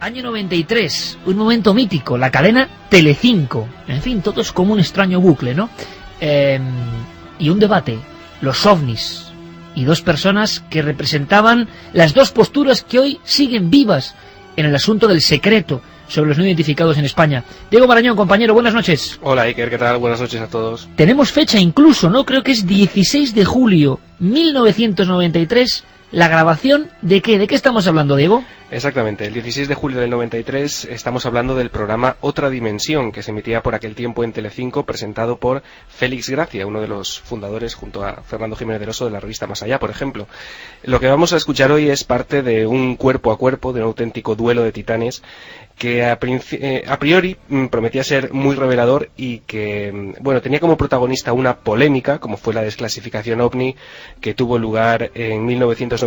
Año 93, un momento mítico, la cadena Telecinco. En fin, todo es como un extraño bucle, ¿no? Y un debate, los ovnis, y dos personas que representaban las dos posturas que hoy siguen vivas en el asunto del secreto sobre los no identificados en España. Diego Marañón, compañero, buenas noches. Hola Iker, ¿qué tal? Buenas noches a todos. Tenemos fecha incluso, ¿no? Creo que es 16 de julio 1993... ¿La grabación de qué? ¿De qué estamos hablando, Diego? Exactamente, el 16 de julio del 93 estamos hablando del programa Otra Dimensión, que se emitía por aquel tiempo en Telecinco, presentado por Félix Gracia, uno de los fundadores, junto a Fernando Jiménez del Oso, de la revista Más Allá, por ejemplo. Lo que vamos a escuchar hoy es parte de un cuerpo a cuerpo, de un auténtico duelo de titanes, que a priori prometía ser muy revelador y que, bueno, tenía como protagonista una polémica, como fue la desclasificación OVNI, que tuvo lugar en 1992,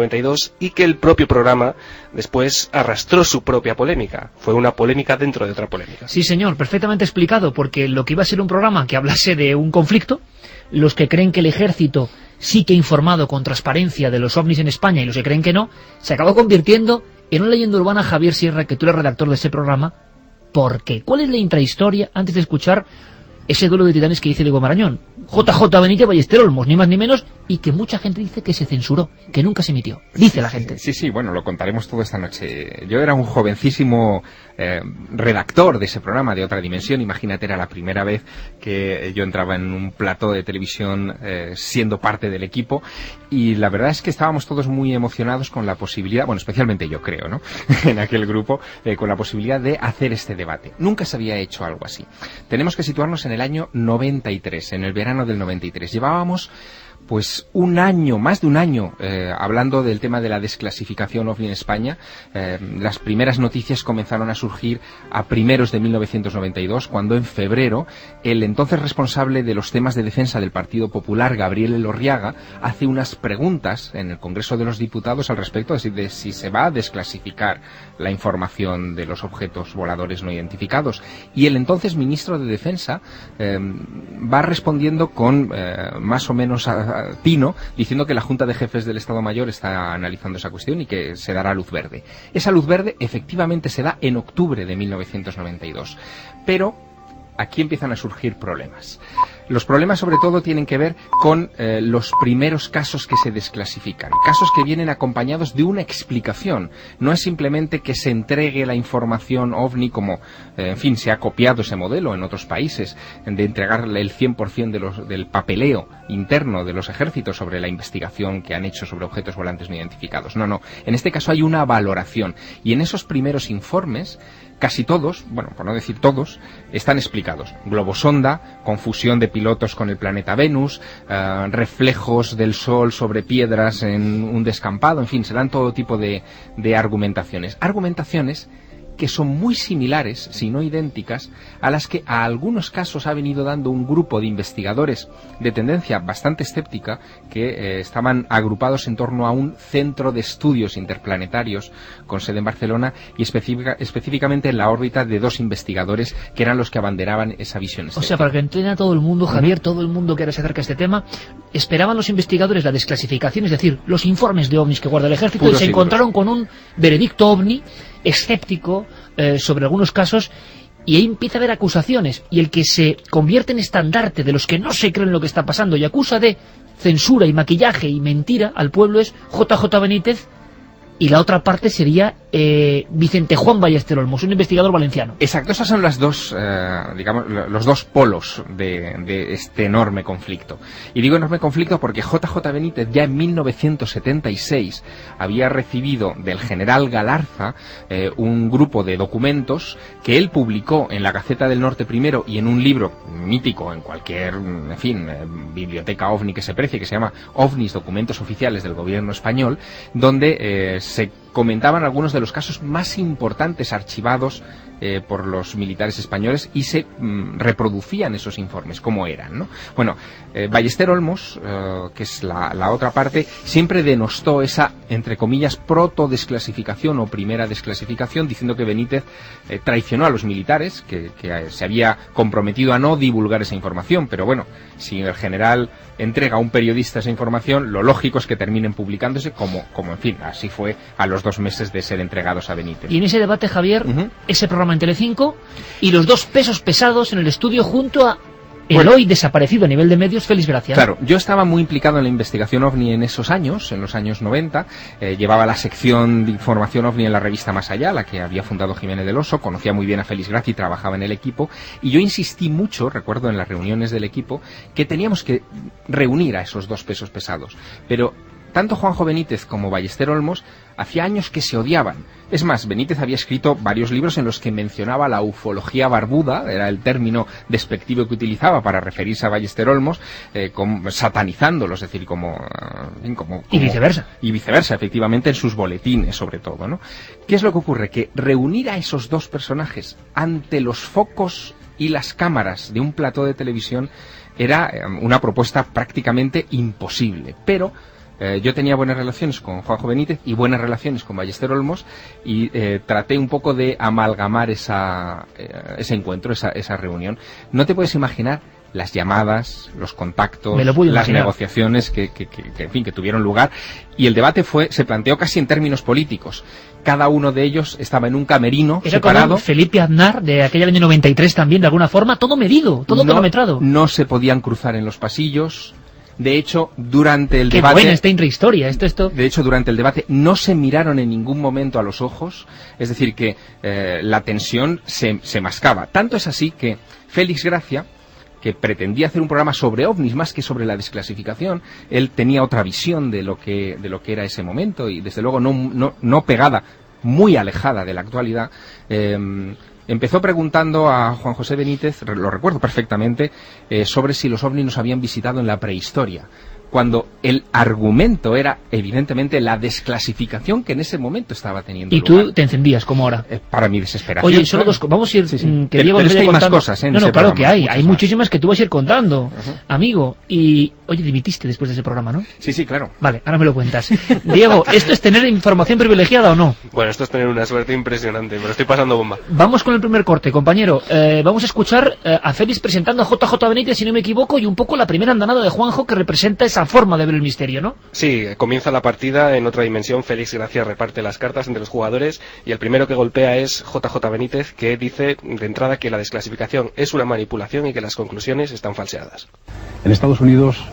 y que el propio programa después arrastró su propia polémica. Fue una polémica dentro de otra polémica. Sí, señor, perfectamente explicado, porque lo que iba a ser un programa que hablase de un conflicto, los que creen que el ejército sí que ha informado con transparencia de los ovnis en España y los que creen que no, se acabó convirtiendo en una leyenda urbana. Javier Sierra, que tú eres redactor de ese programa. ¿Por qué? ¿Cuál es la intrahistoria antes de escuchar ese duelo de titanes que dice Diego Marañón? JJ Benítez Ballester Olmos, ni más ni menos, y que mucha gente dice que se censuró, que nunca se emitió. Dice la gente. Sí, bueno, lo contaremos todo esta noche. Yo era un jovencísimo redactor de ese programa de Otra Dimensión. Imagínate, era la primera vez que yo entraba en un plató de televisión siendo parte del equipo, y la verdad es que estábamos todos muy emocionados con la posibilidad, bueno, especialmente yo creo, ¿no? En aquel grupo, con la posibilidad de hacer este debate. Nunca se había hecho algo así. Tenemos que situarnos en el año 93, en el verano del 93. Llevábamos pues un año, más de un año, hablando del tema de la desclasificación OVNI en España. Las primeras noticias comenzaron a surgir a primeros de 1992, cuando en febrero el entonces responsable de los temas de defensa del Partido Popular, Gabriel Elorriaga, hace unas preguntas en el Congreso de los Diputados al respecto de si se va a desclasificar la información de los objetos voladores no identificados. Y el entonces ministro de Defensa va respondiendo con más o menos tino, diciendo que la Junta de Jefes del Estado Mayor está analizando esa cuestión y que se dará luz verde. Esa luz verde efectivamente se da en octubre de 1992. Pero aquí empiezan a surgir problemas. Los problemas sobre todo tienen que ver con los primeros casos que se desclasifican, casos que vienen acompañados de una explicación. No es simplemente que se entregue la información OVNI como, en fin, se ha copiado ese modelo en otros países, de entregarle el 100% del papeleo interno de los ejércitos sobre la investigación que han hecho sobre objetos volantes no identificados. No. En este caso hay una valoración, y en esos primeros informes casi todos, bueno, por no decir todos, están explicados. Globosonda, confusión de pilotos con el planeta Venus, reflejos del Sol sobre piedras en un descampado, en fin, se dan todo tipo de argumentaciones. Argumentaciones que son muy similares, si no idénticas, a las que a algunos casos ha venido dando un grupo de investigadores de tendencia bastante escéptica que estaban agrupados en torno a un centro de estudios interplanetarios con sede en Barcelona y específicamente en la órbita de dos investigadores que eran los que abanderaban esa visión escéptica. O sea, para que entienda todo el mundo, Javier, todo el mundo que ahora se acerca a este tema, esperaban los investigadores la desclasificación, es decir, los informes de ovnis que guarda el ejército, y se encontraron con un veredicto ovni escéptico sobre algunos casos, y ahí empieza a haber acusaciones, y el que se convierte en estandarte de los que no se creen lo que está pasando y acusa de censura y maquillaje y mentira al pueblo es JJ Benítez, y la otra parte sería Vicente Juan Ballester Olmos, un investigador valenciano. Exacto, esas son las dos, digamos, los dos polos de este enorme conflicto. Y digo enorme conflicto porque JJ Benítez ya en 1976 había recibido del general Galarza un grupo de documentos que él publicó en la Gaceta del Norte primero y en un libro mítico en cualquier, en fin, biblioteca OVNI que se precie, que se llama OVNIs, Documentos Oficiales del Gobierno Español, donde se comentaban algunos de los casos más importantes archivados por los militares españoles y se reproducían esos informes como eran, ¿no? Bueno, Ballester Olmos, que es la otra parte, siempre denostó esa, entre comillas, proto-desclasificación o primera desclasificación, diciendo que Benítez traicionó a los militares, que se había comprometido a no divulgar esa información, pero bueno, si el general entrega a un periodista esa información, lo lógico es que terminen publicándose como en fin, así fue a los 2 meses de ser entregados a Benítez. Y en ese debate, Javier, ese programa en Telecinco y los dos pesos pesados en el estudio junto a el hoy desaparecido a nivel de medios, Félix Gracia. Claro, yo estaba muy implicado en la investigación OVNI en esos años, en los años 90, llevaba la sección de información OVNI en la revista Más Allá, la que había fundado Jiménez del Oso, conocía muy bien a Félix Gracia y trabajaba en el equipo, y yo insistí mucho, recuerdo en las reuniones del equipo, que teníamos que reunir a esos dos pesos pesados, pero tanto Juanjo Benítez como Ballester Olmos hacía años que se odiaban. Es más, Benítez había escrito varios libros en los que mencionaba la ufología barbuda, era el término despectivo que utilizaba para referirse a Ballester Olmos, satanizándolos, es decir, como y viceversa. Y viceversa, efectivamente, en sus boletines, sobre todo, ¿no? ¿Qué es lo que ocurre? Que reunir a esos dos personajes ante los focos y las cámaras de un plató de televisión era una propuesta prácticamente imposible, pero yo tenía buenas relaciones con Juanjo Benítez y buenas relaciones con Ballester Olmos y traté un poco de amalgamar ese encuentro, esa reunión. No te puedes imaginar las llamadas, los contactos, las negociaciones que tuvieron lugar, y el debate se planteó casi en términos políticos. Cada uno de ellos estaba en un camerino separado. Como Felipe Aznar, de aquel año 93 también, de alguna forma, todo medido, todo cronometrado. No se podían cruzar en los pasillos. De hecho, durante el debate... ¡Qué buena esta intrahistoria! Esto. De hecho, durante el debate no se miraron en ningún momento a los ojos, es decir, que la tensión se mascaba. Tanto es así que Félix Gracia, que pretendía hacer un programa sobre ovnis más que sobre la desclasificación, él tenía otra visión de lo que era ese momento y, desde luego, no pegada, muy alejada de la actualidad. Empezó preguntando a Juan José Benítez, lo recuerdo perfectamente, sobre si los ovnis nos habían visitado en la prehistoria, cuando el argumento era evidentemente la desclasificación que en ese momento estaba teniendo lugar. Y tú te encendías como ahora. Para mi desesperación. Oye, solo dos, vamos a ir... Sí. Que Diego, pero es que hay más cosas, ¿eh? No, claro que hay muchísimas que tú vas a ir contando, amigo. Y, oye, dimitiste después de ese programa, ¿no? Sí, claro. Vale, ahora me lo cuentas. Diego, ¿esto es tener información privilegiada o no? Bueno, esto es tener una suerte impresionante, me lo estoy pasando bomba. Vamos con el primer corte, compañero. Vamos a escuchar a Félix presentando a JJ Benítez, si no me equivoco, y un poco la primera andanada de Juanjo, que representa esa forma de ver el misterio, ¿no? Sí, comienza la partida en otra dimensión. Félix Gracia reparte las cartas entre los jugadores y el primero que golpea es JJ Benítez, que dice de entrada que la desclasificación es una manipulación y que las conclusiones están falseadas. En Estados Unidos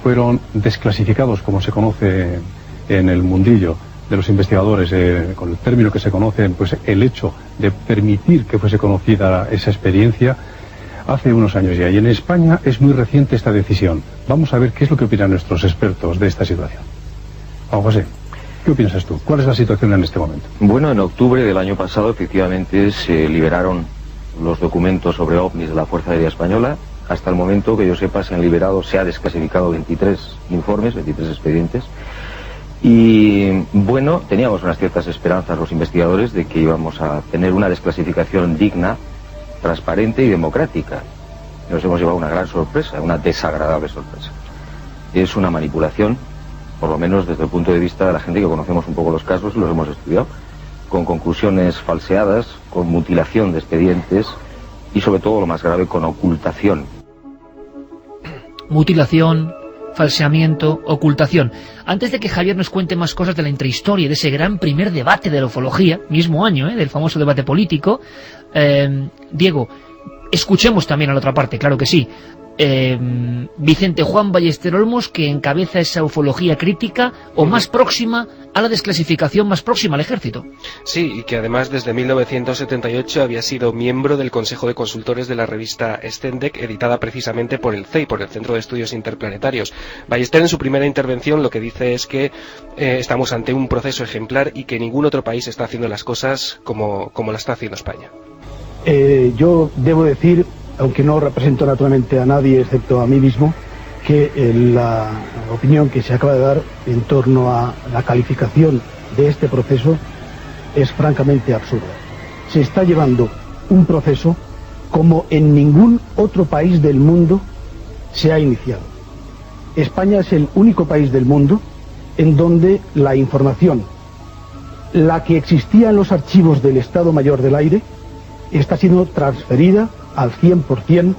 fueron desclasificados, como se conoce en el mundillo de los investigadores, con el término que se conoce, pues el hecho de permitir que fuese conocida esa experiencia hace unos años ya, y en España es muy reciente esta decisión. Vamos a ver qué es lo que opinan nuestros expertos de esta situación. Juan José, ¿qué piensas tú? ¿Cuál es la situación en este momento? Bueno, en octubre del año pasado efectivamente se liberaron los documentos sobre ovnis de la Fuerza Aérea Española. Hasta el momento que yo sepa se ha desclasificado 23 informes, 23 expedientes. Y bueno, teníamos unas ciertas esperanzas los investigadores de que íbamos a tener una desclasificación digna, transparente y democrática. Nos hemos llevado una gran sorpresa, una desagradable sorpresa. Es una manipulación, por lo menos desde el punto de vista de la gente que conocemos un poco los casos, los hemos estudiado, con conclusiones falseadas, con mutilación de expedientes y, sobre todo, lo más grave, con ocultación. Mutilación, falseamiento, ocultación. Antes de que Javier nos cuente más cosas de la intrahistoria, de ese gran primer debate de la ufología, mismo año, del famoso debate político, Diego, escuchemos también a la otra parte, claro que sí. Vicente Juan Ballester Olmos, que encabeza esa ufología crítica o más próxima a la desclasificación, más próxima al ejército. Sí, y que además desde 1978 había sido miembro del Consejo de Consultores de la revista Stendek, editada precisamente por el CEI, por el Centro de Estudios Interplanetarios. Ballester, en su primera intervención, lo que dice es que estamos ante un proceso ejemplar y que ningún otro país está haciendo las cosas como la está haciendo España. Yo debo decir, aunque no represento naturalmente a nadie excepto a mí mismo, que la opinión que se acaba de dar en torno a la calificación de este proceso es francamente absurda. Se está llevando un proceso como en ningún otro país del mundo se ha iniciado. España es el único país del mundo en donde la información, la que existía en los archivos del Estado Mayor del Aire, está siendo transferida al 100%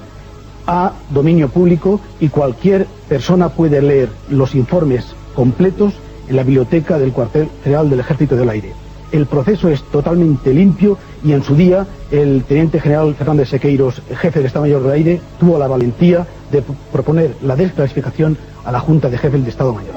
a dominio público y cualquier persona puede leer los informes completos en la biblioteca del cuartel general del Ejército del Aire. El proceso es totalmente limpio y en su día el teniente general Fernández Sequeiros, jefe del Estado Mayor del Aire, tuvo la valentía de proponer la desclasificación a la Junta de Jefes de Estado Mayor.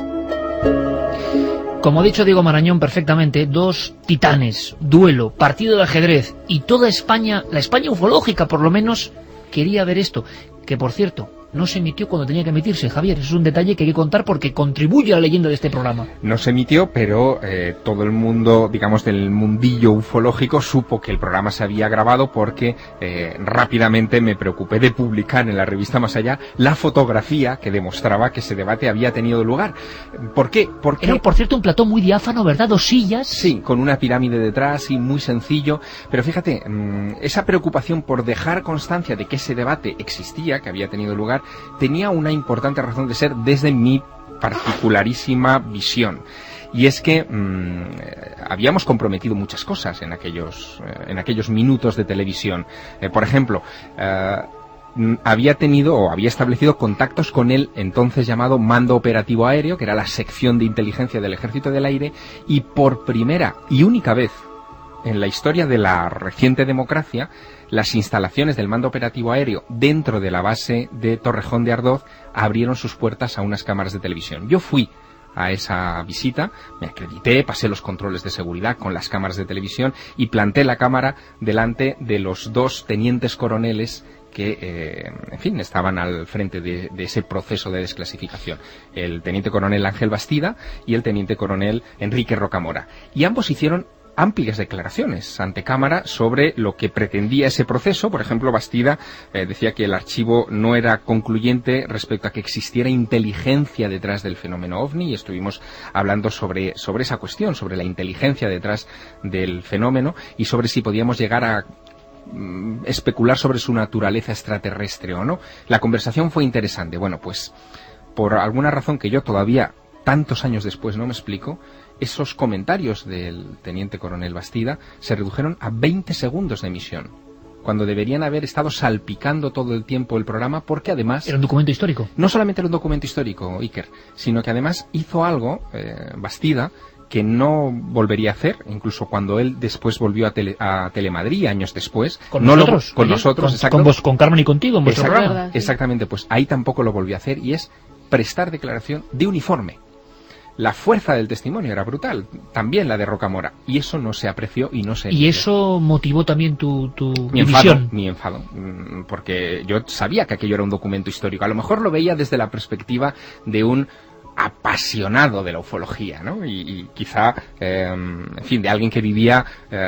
Como ha dicho Diego Marañón perfectamente, dos titanes, duelo, partido de ajedrez y toda España, la España ufológica por lo menos, quería ver esto, que por cierto no se emitió cuando tenía que emitirse, Javier. Eso es un detalle que hay que contar porque contribuye a la leyenda de este programa. No se emitió, pero todo el mundo, digamos, del mundillo ufológico supo que el programa se había grabado porque rápidamente me preocupé de publicar en la revista Más Allá la fotografía que demostraba que ese debate había tenido lugar. ¿Por qué? Porque era, por cierto, un plató muy diáfano, ¿verdad? Dos sillas. Sí, con una pirámide detrás y muy sencillo. Pero fíjate, esa preocupación por dejar constancia de que ese debate existía, que había tenido lugar, tenía una importante razón de ser desde mi particularísima visión. Y es que habíamos comprometido muchas cosas en aquellos minutos de televisión. Por ejemplo, había tenido o había establecido contactos con el entonces llamado Mando Operativo Aéreo, que era la sección de inteligencia del Ejército del Aire, y por primera y única vez en la historia de la reciente democracia, las instalaciones del Mando Operativo Aéreo dentro de la base de Torrejón de Ardoz abrieron sus puertas a unas cámaras de televisión. Yo fui a esa visita, me acredité, pasé los controles de seguridad con las cámaras de televisión y planté la cámara delante de los dos tenientes coroneles que, en fin, estaban al frente de ese proceso de desclasificación. El teniente coronel Ángel Bastida y el teniente coronel Enrique Rocamora. Y ambos hicieron amplias declaraciones ante cámara sobre lo que pretendía ese proceso. Por ejemplo, Bastida decía que el archivo no era concluyente respecto a que existiera inteligencia detrás del fenómeno OVNI, y estuvimos hablando sobre esa cuestión, sobre la inteligencia detrás del fenómeno y sobre si podíamos llegar a especular sobre su naturaleza extraterrestre o no. La conversación fue interesante. Bueno, pues por alguna razón que yo todavía tantos años después no me explico, esos comentarios del teniente coronel Bastida se redujeron a 20 segundos de emisión, cuando deberían haber estado salpicando todo el tiempo el programa, porque además... ¿Era un documento histórico? No solamente era un documento histórico, Iker, sino que además hizo algo, Bastida, que no volvería a hacer, incluso cuando él después volvió a Telemadrid, años después. ¿Con nosotros? Con nosotros, exacto. Con vos, con Carmen y contigo, en vuestro programa. Verdad, sí. Exactamente, pues ahí tampoco lo volvió a hacer, y es prestar declaración de uniforme. La fuerza del testimonio era brutal, también la de Rocamora, y eso no se apreció y no se emitió. ¿Y eso motivó también tu visión? Mi enfado, porque yo sabía que aquello era un documento histórico. A lo mejor lo veía desde la perspectiva de un apasionado de la ufología, ¿no? Y quizá, en fin, de alguien que vivía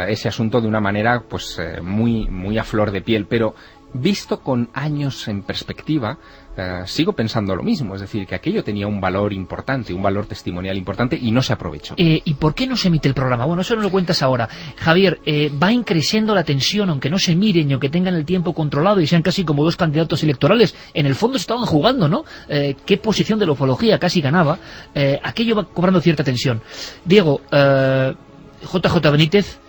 ese asunto de una manera, pues, muy a flor de piel, pero visto con años en perspectiva, sigo pensando lo mismo, es decir, que aquello tenía un valor importante, un valor testimonial importante, y no se aprovechó. ¿Y por qué no se emite el programa? Bueno, eso no lo cuentas ahora. Javier, va increciendo la tensión, aunque no se miren y aunque tengan el tiempo controlado y sean casi como dos candidatos electorales. En el fondo estaban jugando, ¿no? ¿Qué posición de la ufología casi ganaba? Aquello va cobrando cierta tensión. Diego, JJ Benítez,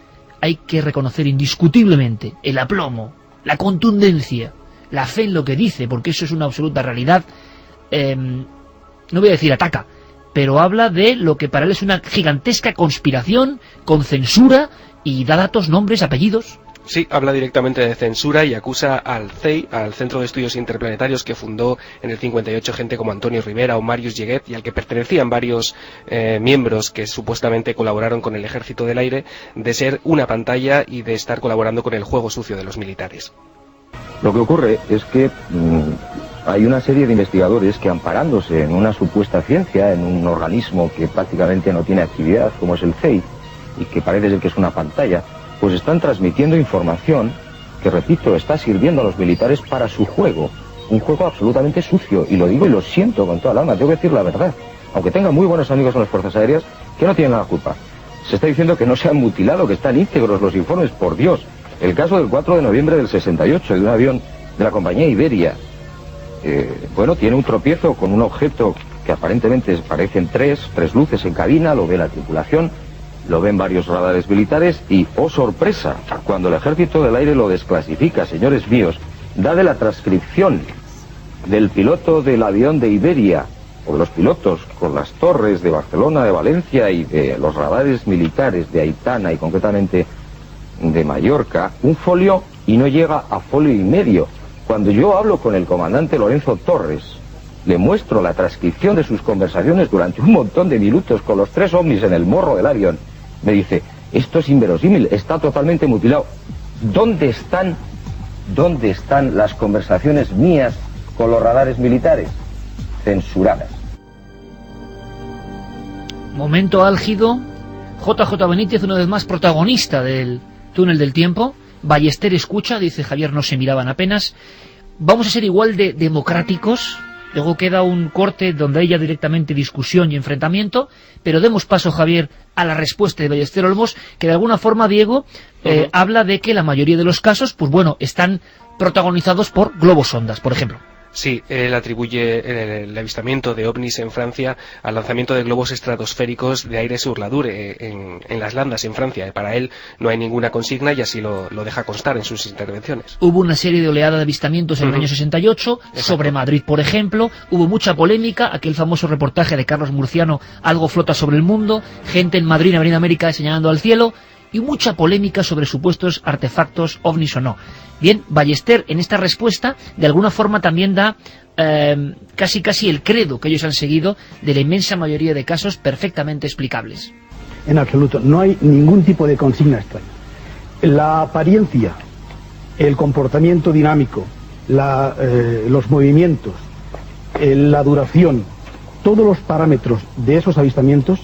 hay que reconocer indiscutiblemente el aplomo, la contundencia, la fe en lo que dice, porque eso es una absoluta realidad. No voy a decir ataca, pero habla de lo que para él es una gigantesca conspiración con censura y da datos, nombres, apellidos. Sí, habla directamente de censura y acusa al CEI, al Centro de Estudios Interplanetarios, que fundó en el 58 gente como Antonio Rivera o Marius Lleguet, y al que pertenecían varios miembros que supuestamente colaboraron con el Ejército del Aire, de ser una pantalla y de estar colaborando con el juego sucio de los militares. Lo que ocurre es que hay una serie de investigadores que, amparándose en una supuesta ciencia, en un organismo que prácticamente no tiene actividad, como es el CEI, y que parece ser que es una pantalla, pues están transmitiendo información que, repito, está sirviendo a los militares para su juego. Un juego absolutamente sucio, y lo digo y lo siento con toda el alma, tengo que decir la verdad. Aunque tenga muy buenos amigos en las Fuerzas Aéreas, que no tienen la culpa. Se está diciendo que no se han mutilado, que están íntegros los informes, por Dios. El caso del 4 de noviembre del 68, de un avión de la compañía Iberia. Bueno, tiene un tropiezo con un objeto que aparentemente parecen tres luces en cabina, lo ve la tripulación, lo ven varios radares militares y, oh sorpresa, cuando el Ejército del Aire lo desclasifica, señores míos, da de la transcripción del piloto del avión de Iberia o de los pilotos con las torres de Barcelona, de Valencia y de los radares militares de Aitana y concretamente de Mallorca, un folio y no llega a folio y medio. Cuando yo hablo con el comandante Lorenzo Torres, le muestro la transcripción de sus conversaciones durante un montón de minutos con los 3 ovnis en el morro del avión, me dice, esto es inverosímil, está totalmente mutilado. ¿Dónde están las conversaciones mías con los radares militares? Censuradas. Momento álgido. JJ Benítez, una vez más protagonista del túnel del tiempo. Ballester escucha, dice Javier, no se miraban apenas. Vamos a ser igual de democráticos. Luego queda un corte donde hay ya directamente discusión y enfrentamiento, pero demos paso, Javier, a la respuesta de Ballester Olmos, que de alguna forma, Diego, habla de que la mayoría de los casos, pues bueno, están protagonizados por globos sondas, por ejemplo. Sí, él atribuye el avistamiento de ovnis en Francia al lanzamiento de globos estratosféricos de aire Surladur en las Landas, en Francia. Para él no hay ninguna consigna y así lo deja constar en sus intervenciones. Hubo una serie de oleadas de avistamientos en el año 68, sobre Madrid, por ejemplo. Hubo mucha polémica, aquel famoso reportaje de Carlos Murciano, Algo flota sobre el mundo, gente en Madrid, en Avenida América, señalando al cielo, y mucha polémica sobre supuestos artefactos ovnis o no. Bien, Ballester en esta respuesta de alguna forma también da casi el credo que ellos han seguido de la inmensa mayoría de casos perfectamente explicables. En absoluto, no hay ningún tipo de consigna extraña. La apariencia, el comportamiento dinámico, los movimientos, la duración, todos los parámetros de esos avistamientos,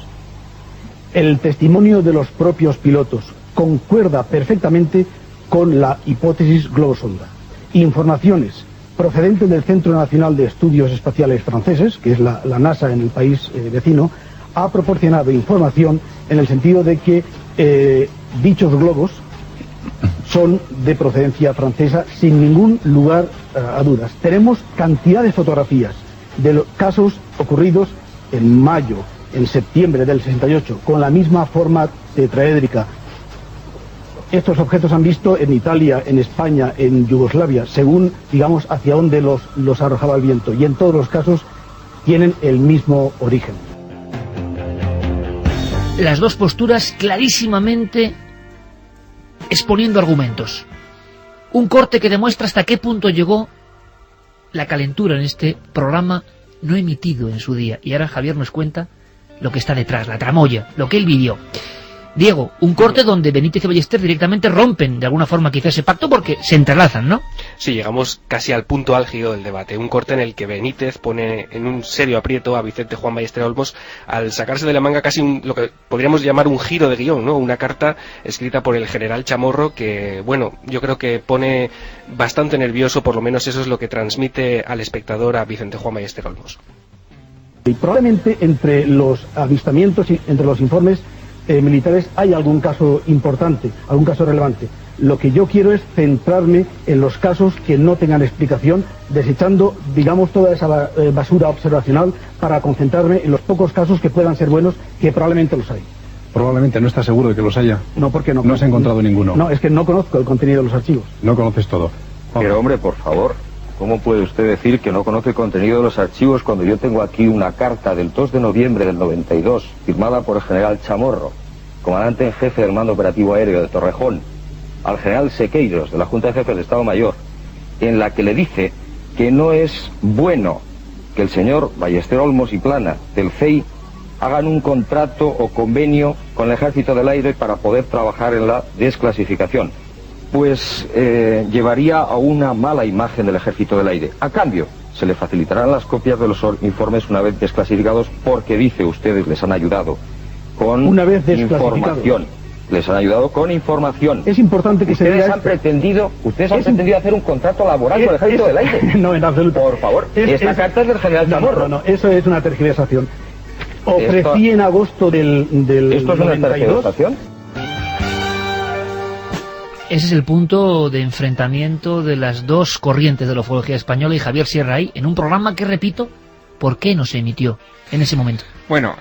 el testimonio de los propios pilotos concuerda perfectamente con la hipótesis globosonda. Informaciones procedentes del Centro Nacional de Estudios Espaciales franceses, que es la NASA en el país vecino, ha proporcionado información en el sentido de que dichos globos son de procedencia francesa sin ningún lugar a dudas. Tenemos cantidad de fotografías de los casos ocurridos en mayo, en septiembre del 68, con la misma forma tetraédrica. Estos objetos han visto en Italia, en España, en Yugoslavia, según, digamos, hacia dónde los arrojaba el viento. Y en todos los casos tienen el mismo origen. Las dos posturas clarísimamente exponiendo argumentos. Un corte que demuestra hasta qué punto llegó la calentura en este programa no emitido en su día. Y ahora Javier nos cuenta lo que está detrás, la tramoya, lo que él vivió. Diego, un corte donde Benítez y Ballester directamente rompen de alguna forma quizá ese pacto porque se entrelazan, ¿no? Sí, llegamos casi al punto álgido del debate. Un corte en el que Benítez pone en un serio aprieto a Vicente Juan Ballester Olmos al sacarse de la manga casi lo que podríamos llamar un giro de guión, ¿no? Una carta escrita por el general Chamorro que, bueno, yo creo que pone bastante nervioso, por lo menos eso es lo que transmite al espectador a Vicente Juan Ballester Olmos. Y probablemente entre los avistamientos y entre los informes militares hay algún caso importante, algún caso relevante. Lo que yo quiero es centrarme en los casos que no tengan explicación, desechando, digamos, toda esa basura observacional para concentrarme en los pocos casos que puedan ser buenos, que probablemente los hay. Probablemente, ¿no estás seguro de que los haya? No, porque no. No has encontrado ninguno. No, es que no conozco el contenido de los archivos. No conoces todo. Pero hombre, por favor, ¿cómo puede usted decir que no conoce el contenido de los archivos cuando yo tengo aquí una carta del 2 de noviembre del 92, firmada por el general Chamorro, comandante en jefe del Mando Operativo Aéreo de Torrejón, al general Sequeiros, de la Junta de Jefes del Estado Mayor, en la que le dice que no es bueno que el señor Ballester Olmos y Plana, del CEI, hagan un contrato o convenio con el Ejército del Aire para poder trabajar en la desclasificación? Pues llevaría a una mala imagen del Ejército del Aire. A cambio, se le facilitarán las copias de los informes una vez desclasificados, porque, dice, ustedes les han ayudado con una vez información. Les han ayudado con información. Es importante que ustedes han pretendido hacer un contrato laboral con el Ejército del Aire. No, en absoluto. Por favor, esta carta es del general Chamorro. No, eso es una tergiversación. Ofrecí en agosto del ¿Esto es una 92. tergiversación? Ese es el punto de enfrentamiento de las dos corrientes de la ufología española y Javier Sierra ahí, en un programa que, repito, ¿por qué no se emitió? en ese momento? Bueno,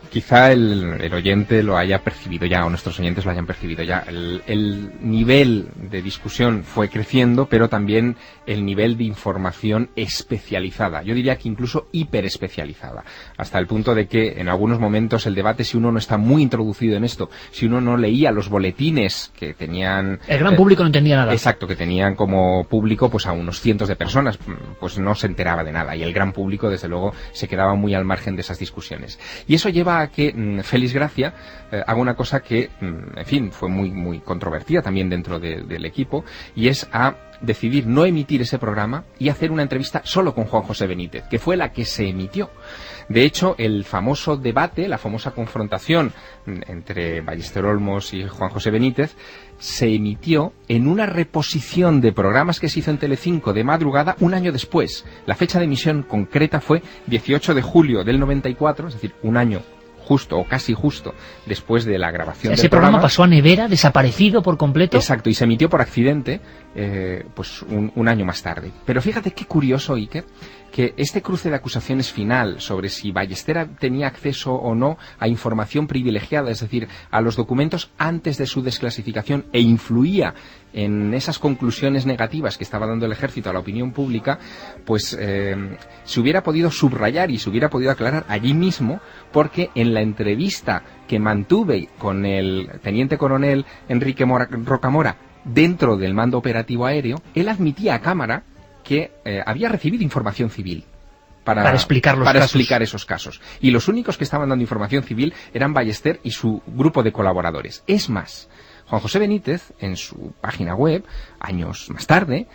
quizá el oyente lo haya percibido ya, o nuestros oyentes lo hayan percibido ya. El nivel de discusión fue creciendo, pero también el nivel de información especializada. Yo diría que incluso hiperespecializada. Hasta el punto de que en algunos momentos el debate, si uno no está muy introducido en esto, si uno no leía los boletines que tenían... El gran público no entendía nada. Exacto, que tenían como público pues a unos cientos de personas, pues no se enteraba de nada. Y el gran público, desde luego, se quedaba muy al margen de esas discusiones. Y eso lleva a que Félix Gracia haga una cosa que, en fin, fue muy controvertida también dentro del equipo, y es a decidir no emitir ese programa y hacer una entrevista solo con Juan José Benítez, que fue la que se emitió. De hecho, el famoso debate, la famosa confrontación entre Ballester Olmos y Juan José Benítez se emitió en una reposición de programas que se hizo en Telecinco de madrugada un año después. La fecha de emisión concreta fue 18 de julio del 94, es decir, un año justo o casi justo después de la grabación del programa. Ese programa pasó a nevera, desaparecido por completo. Exacto, y se emitió por accidente pues un año más tarde. Pero fíjate qué curioso, Iker, que este cruce de acusaciones final sobre si Ballester tenía acceso o no a información privilegiada, es decir, a los documentos antes de su desclasificación, e influía en esas conclusiones negativas que estaba dando el ejército a la opinión pública, pues se hubiera podido subrayar y se hubiera podido aclarar allí mismo, porque en la entrevista que mantuve con el teniente coronel Enrique Rocamora dentro del mando operativo aéreo, él admitía a cámara que había recibido información civil para explicar esos casos. Y los únicos que estaban dando información civil eran Ballester y su grupo de colaboradores. Es más, Juan José Benítez, en su página web, años más tarde,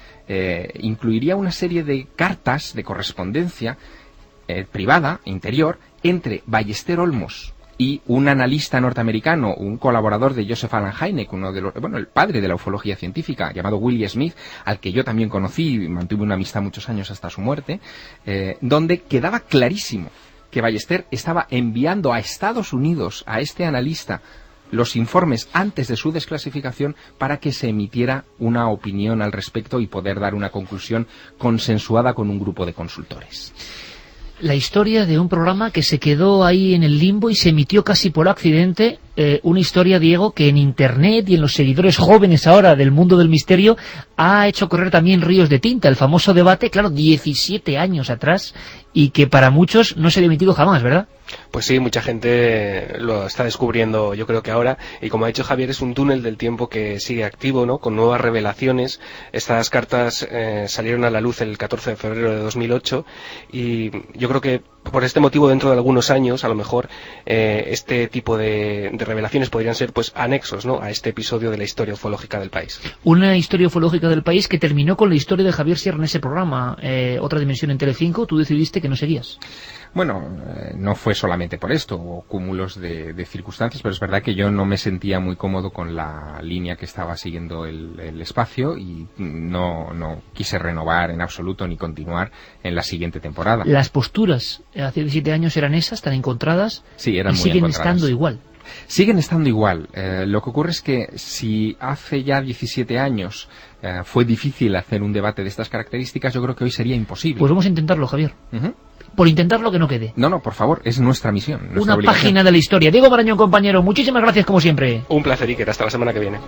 incluiría una serie de cartas de correspondencia privada, interior, entre Ballester Olmos y un analista norteamericano, un colaborador de Joseph Allen Hynek, el padre de la ufología científica, llamado Willie Smith, al que yo también conocí y mantuve una amistad muchos años hasta su muerte, donde quedaba clarísimo que Ballester estaba enviando a Estados Unidos a este analista los informes antes de su desclasificación para que se emitiera una opinión al respecto y poder dar una conclusión consensuada con un grupo de consultores. La historia de un programa que se quedó ahí en el limbo y se emitió casi por accidente, una historia, Diego, que en Internet y en los seguidores jóvenes ahora del mundo del misterio ha hecho correr también ríos de tinta. El famoso debate, claro, 17 años atrás, y que para muchos no se había emitido jamás, ¿verdad? Pues sí, mucha gente lo está descubriendo, yo creo que ahora, y como ha dicho Javier, es un túnel del tiempo que sigue activo, ¿no?, con nuevas revelaciones. Estas cartas salieron a la luz el 14 de febrero de 2008, y yo creo que por este motivo, dentro de algunos años, a lo mejor, este tipo de revelaciones podrían ser pues anexos, ¿no?, a este episodio de la historia ufológica del país. Una historia ufológica del país que terminó con la historia de Javier Sierra en ese programa, Otra Dimensión en Telecinco. Tú decidiste que no seguías. Bueno, no fue solamente por esto, o cúmulos de circunstancias, pero es verdad que yo no me sentía muy cómodo con la línea que estaba siguiendo el espacio, y no quise renovar en absoluto ni continuar en la siguiente temporada. Las posturas hace 17 años eran esas, tan encontradas, sí, eran y muy siguen encontradas. estando igual. Siguen estando igual. Lo que ocurre es que si hace ya 17 años fue difícil hacer un debate de estas características, yo creo que hoy sería imposible. Pues vamos a intentarlo, Javier. Por intentarlo, que no quede. No, por favor, es nuestra misión. Nuestra Una obligación. página de la historia. Diego Marañón, compañero, muchísimas gracias como siempre. Un placer, Iker. Hasta la semana que viene.